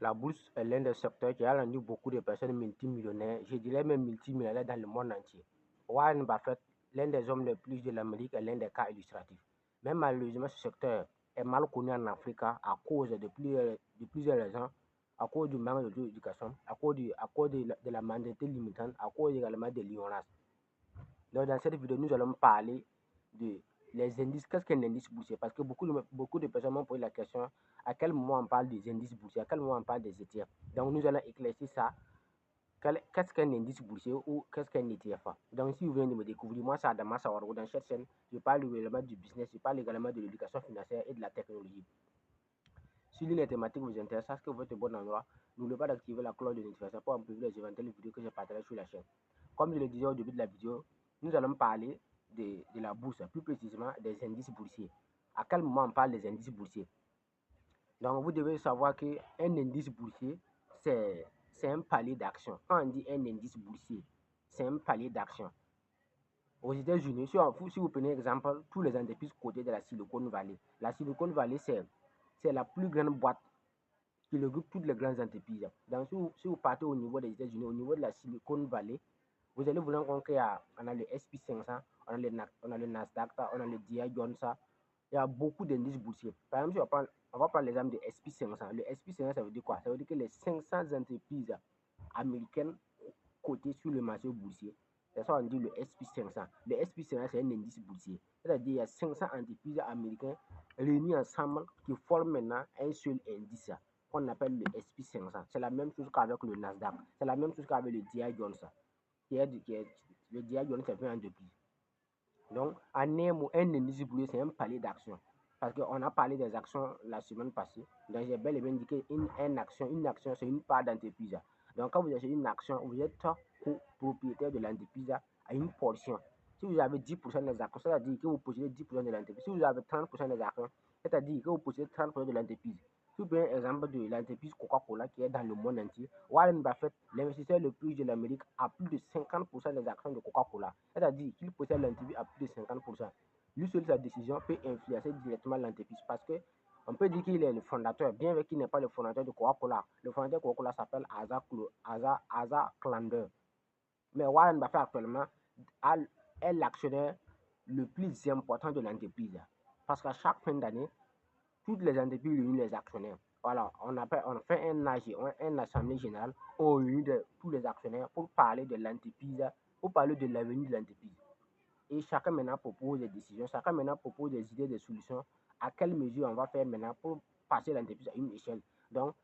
La bourse est l'un des secteurs qui a rendu beaucoup de personnes multimillionnaires, je dirais même multimillionnaires dans le monde entier. Warren Buffett, l'un des hommes les plus riches de l'Amérique, est l'un des cas illustratifs. Mais malheureusement, ce secteur est mal connu en Afrique à cause de plusieurs raisons, à cause du manque d'éducation, à cause de la mentalité limitante, à cause également de l'ignorance. Donc, dans cette vidéo, nous allons parler de les indices. Qu'est-ce qu'un indice boursier? Parce que beaucoup de personnes m'ont posé la question à quel moment on parle des indices boursiers, à quel moment on parle des ETF. Donc, nous allons éclaircir ça. Qu'est-ce qu'un indice boursier ou qu'est-ce qu'un ETF? Donc, si vous venez de me découvrir, moi, c'est Adama Sawarou. Dans cette chaîne, je parle également du business, je parle également de l'éducation financière et de la technologie. Si l'une des thématiques vous intéresse, sachez que vous êtes au bon endroit. N'oubliez pas d'activer la cloche de notification pour en les éventuelles vidéos que je partagerai sur la chaîne. Comme je le disais au début de la vidéo, nous allons parler de la bourse, plus précisément des indices boursiers. À quel moment on parle des indices boursiers? Donc, vous devez savoir qu'un indice boursier, c'est un palier d'action. Quand on dit un indice boursier, c'est un palier d'action. Aux États-Unis, si vous prenez exemple, tous les entreprises cotées de la Silicon Valley. La Silicon Valley, c'est la plus grande boîte qui regroupe toutes les grandes entreprises. Donc, si vous partez au niveau des États-Unis, au niveau de la Silicon Valley, vous allez vous rendre compte qu'on a le SP500, on a le Nasdaq, on a le DI Jones. Il y a beaucoup d'indices boursiers. Par exemple, si on va prendre l'exemple de SP500. Le SP500, ça veut dire quoi? Ça veut dire que les 500 entreprises américaines cotées sur le marché boursier, c'est ça on dit le SP500. Le SP500, c'est un indice boursier. C'est-à-dire qu'il y a 500 entreprises américaines réunies ensemble qui forment maintenant un seul indice qu'on appelle le SP500. C'est la même chose qu'avec le Nasdaq. C'est la même chose qu'avec le DI Jones. Le DI Jones, c'est une entreprise. Donc, en un indice boursier, c'est un palier d'action. Parce qu'on a parlé des actions la semaine passée. Donc, j'ai bel et bien dit qu'une action, c'est une part d'entreprise. Donc, quand vous achetez une action, vous êtes propriétaire de l'entreprise à une portion. Si vous avez 10% des actions, c'est-à-dire que vous possédez 10% de l'entreprise. Si vous avez 30% des actions, c'est-à-dire que vous possédez 30% de l'entreprise. Si vous prenez l'exemple de l'entreprise Coca-Cola qui est dans le monde entier, Warren Buffett, l'investisseur le plus riche de l'Amérique, a plus de 50% des actions de Coca-Cola. C'est-à-dire qu'il possède l'entreprise à plus de 50%. Lui seul, sa décision peut influencer directement l'entreprise parce que on peut dire qu'il est le fondateur, bien qu'il n'est pas le fondateur de Coca-Cola. Le fondateur de Coca-Cola s'appelle Asa Klander. Mais Warren Buffett actuellement est l'actionnaire le plus important de l'entreprise. Parce qu'à chaque fin d'année, toutes les entreprises réunissent les actionnaires. Voilà, on fait un assemblée générale, on réunit tous les actionnaires pour parler de l'entreprise, pour parler de l'avenir de l'entreprise. Et chacun maintenant propose des décisions, chacun maintenant propose des idées, des solutions, à quelle mesure on va faire maintenant pour passer l'entreprise à une échelle. Donc,